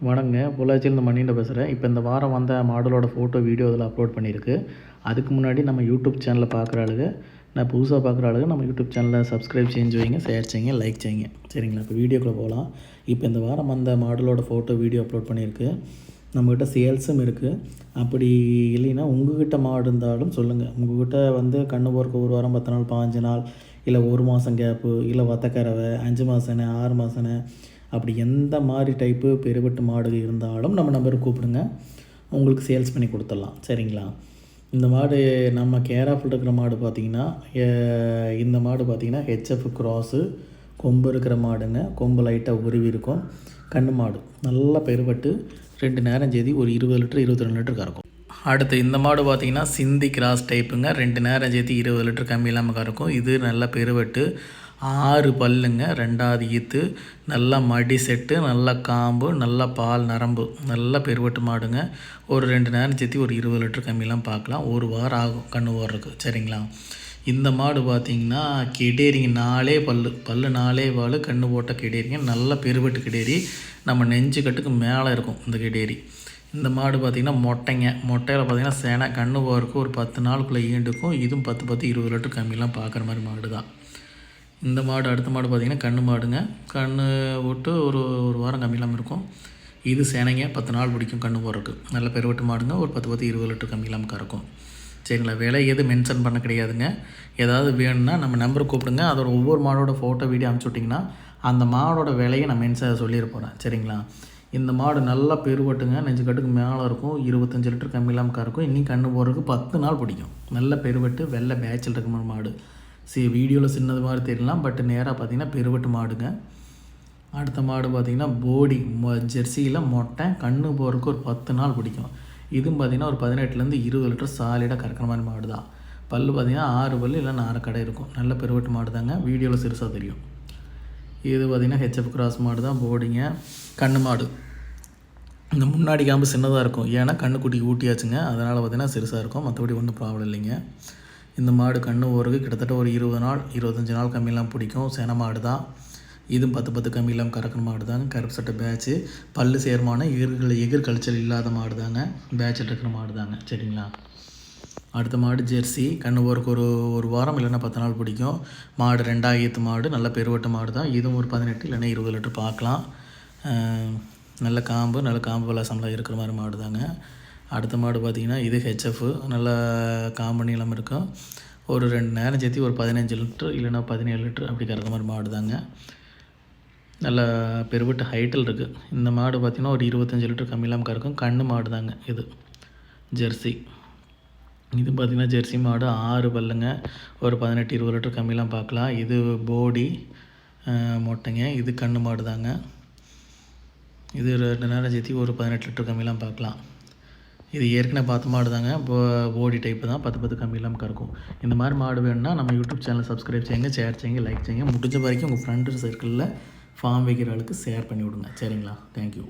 வணங்க, பொள்ளாச்சியிலேருந்து மணிகண்டன் பேசுகிறேன். இப்போ இந்த வாரம் வந்த மாடலோட ஃபோட்டோ, வீடியோ இதில் அப்லோட் பண்ணியிருக்கு. அதுக்கு முன்னாடி நம்ம யூடியூப் சேனலில் பார்க்குற ஆளுங்க, நான் புதுசாக பார்க்குற ஆளுங்க நம்ம யூடியூப் சேனலில் சப்ஸ்கிரைப் செஞ்சு வைங்க, ஷேர் செய்யுங்க, லைக் செய்யுங்க. சரிங்களா? இப்போ வீடியோக்குள்ளே போகலாம். இப்போ இந்த வாரம் வந்த மாடலோட ஃபோட்டோ, வீடியோ அப்லோட் பண்ணியிருக்கு. நம்மக்கிட்ட சேல்ஸும் இருக்குது. அப்படி இல்லைன்னா உங்கள்கிட்ட மாடு இருந்தாலும் சொல்லுங்கள். உங்கள்கிட்ட வந்து கண்ணு போகிறக்கு 1 வாரம் 10 நாள் 15 நாள் இல்லை 1 மாதம் கேப்பு இல்லை வத்தக்கறவை 5 மாதம்னு 6 மாதம்னு அப்படி எந்த மாதிரி டைப்பு பெருவெட்டு மாடு இருந்தாலும் நம்ம நம்பருக்கு கூப்பிடுங்க, உங்களுக்கு சேல்ஸ் பண்ணி கொடுத்துடலாம். சரிங்களா? இந்த மாடு நம்ம கேராஃபில் இருக்கிற மாடு பார்த்திங்கன்னா, இந்த மாடு பார்த்திங்கன்னா ஹெச்எஃப் கிராஸு, கொம்பு இருக்கிற மாடுங்க. கொம்பு லைட்டாக உருவி இருக்கும். கன்று மாடு நல்லா பெருவெட்டு, 2 நேரம் சேதி ஒரு 20 லிட்டர் 22 லிட்டர் கறக்கும். அடுத்து இந்த மாடு பார்த்திங்கன்னா சிந்தி கிராஸ் டைப்புங்க. 2 நேரம் சேர்த்து 20 லிட்டர் கம்மி இல்லாமல் கறக்கும். இது நல்ல பெருவெட்டு, 6 பல்லுங்க, 2வது ஈத்து, நல்லா மடி செட்டு, நல்லா காம்பு, நல்லா பால் நரம்பு, நல்லா பெருவெட்டு மாடுங்க. ஒரு 2 நேரம் சேர்த்து ஒரு 20 லிட்டர் கம்மியெல்லாம் பார்க்கலாம். 1 வாரம் ஆகும் கன்று போடுறதுக்கு. சரிங்களா? இந்த மாடு பார்த்திங்கன்னா கெடேரிங்க, 4 பல்லு 4 வால் கன்று போட்ட கெடேரிங்க. நல்ல பெருவெட்டு கெடேரி, நம்ம நெஞ்சு கட்டுக்கு மேலே இருக்கும் இந்த கெடேரி. இந்த மாடு பார்த்திங்கன்னா மொட்டையில் பார்த்திங்கன்னா சேனை கன்று போகிறதுக்கு ஒரு 10 நாளுக்குள்ளே ஈண்டுக்கும். இதுவும் 10 20 லிட்டர் கம்மியெல்லாம் பார்க்குற மாதிரி மாடு தான் இந்த மாடு. அடுத்த மாடு பார்த்திங்கன்னா கன்று மாடுங்க. கன்று போட்டு ஒரு வாரம் கம்மியெல்லாம் இருக்கும். இது சேனைங்க, 10 நாள் பிடிக்கும் கன்று போடுறதுக்கு. நல்ல பெருவெட்டு மாடுங்க. ஒரு 10 20 லிட்டர் கம்மியெல்லாம் கறக்கும். சரிங்களா? விலை எதுவும் மென்ஷன் பண்ண கிடையாதுங்க. ஏதாவது வேணும்னா நம்ம நம்பருக்கு கூப்பிடுங்க. அதோட ஒவ்வொரு மாடோட ஃபோட்டோ, வீடியோ அனுப்பிச்சி விட்டிங்கன்னா அந்த மாடோட விலையை நான் மென்ஷன் சொல்லிட போகிறேன். சரிங்களா? இந்த மாடு நல்லா பெருவட்டுங்க, நெஞ்சு கட்டுக்கு மேலே இருக்கும். 25 லிட்டர் கம்மி இல்லாமல் கறக்கும். இன்னும் கன்று போடுறதுக்கு 10 நாள் பிடிக்கும். நல்ல பெருவெட்டு, வெள்ளை பேச்சில் இருக்கிற மாடு. வீடியோவில் சின்னது மாதிரி தெரியலாம், பட் நேராக பார்த்திங்கன்னா பெருவெட்டு மாடுங்க. அடுத்த மாடு பார்த்திங்கன்னா போடி ஜெர்சியில் மொட்டை, கன்று போகிறதுக்கு ஒரு 10 நாள் பிடிக்கும். இதுவும் பார்த்திங்கன்னா ஒரு 18லேருந்து 20 லிட்டர் சாலிடாக கறக்கிற மாதிரி மாடு தான். பல் பார்த்திங்கன்னா 6 பல் இல்லை 4 கடை இருக்கும். நல்ல பெருவெட்டு மாடு தாங்க. வீடியோவில் சிறுசாக தெரியும். இது பார்த்திங்கன்னா ஹெச்எஃப் கிராஸ் மாடு தான், போடிங்க. கன்று மாடு இந்த முன்னாடி காம்பு சின்னதாக இருக்கும். ஏன்னா கண்ணுக்குட்டிக்கு ஊட்டியாச்சுங்க, அதனால் பார்த்திங்கன்னா சிறுசாக இருக்கும். மற்றபடி ஒன்றும் ப்ராப்ளம் இல்லைங்க. இந்த மாடு கன்று ஓருக்கு கிட்டத்தட்ட ஒரு 20 நாள் 25 நாள் கம்மியெல்லாம் பிடிக்கும். சென மாடு தான். இதுவும் 10 கம்மியெல்லாம் கறக்கிற மாடு தாங்க. கருப்பு சட்டை பேட்ச்சு, பல்லு சேர்மான எகிர் கழிச்சல் இல்லாத மாடு தாங்க. பேட்சில் இருக்கிற மாடு தாங்க. சரிங்களா? அடுத்த மாடு ஜெர்சி. கன்று ஓருக்கு ஒரு வாரம் இல்லைன்னா 10 நாள் பிடிக்கும். மாடு 2வது மாடு, நல்ல பெருவட்ட மாடு தான். இதுவும் ஒரு 18 இல்லைன்னா 20 லிட்டர் பார்க்கலாம். நல்ல காம்பு விளாசம்லாம் இருக்கிற மாதிரி மாடு தாங்க. அடுத்த மாடு பார்த்திங்கன்னா இது ஹெச்எஃப், நல்ல காம்பு நீளம் இருக்கும். ஒரு 2 நேரம் சேர்த்து ஒரு 15 லிட்டர் இல்லைன்னா 17 லிட்டர் அப்படி கறக்கிற மாதிரி மாடு தாங்க. நல்ல பெருவிட்டு ஹைட்டில் இருக்குது. இந்த மாடு பார்த்திங்கன்னா ஒரு 25 லிட்டர் கம்மியெல்லாம் கறக்கும். கன்று மாடு தாங்க இது ஜெர்சி. இது பார்த்திங்கன்னா ஜெர்சி மாடு, 6 பல்லுங்க, ஒரு 18 20 லிட்டர் கம்மியெல்லாம் பார்க்கலாம். இது போடி மொட்டைங்க. இது கன்று மாடு தாங்க. இது 2 நேரம் சேர்த்து ஒரு 18 லிட்டர் கம்மியெல்லாம் பார்க்கலாம். இது ஏற்கனவே பார்த்த மாடு தாங்க. போடி டைப்பு தான், 10 கம்மியெல்லாம் கறக்கும். இந்த மாதிரி மாடு வேணும்னா நம்ம யூடியூப் சேனலை சப்ஸ்கிரைப் செய்யுங்க, ஷேர் செய்யுங்க, லைக் செய்யுங்க. முடிஞ்ச வரைக்கும் உங்கள் ஃப்ரெண்டு சர்க்கிளில் ஃபார்ம் வைக்கிற ஆளுக்கு ஷேர் பண்ணி விடுங்க. சரிங்களா? தேங்க்யூ.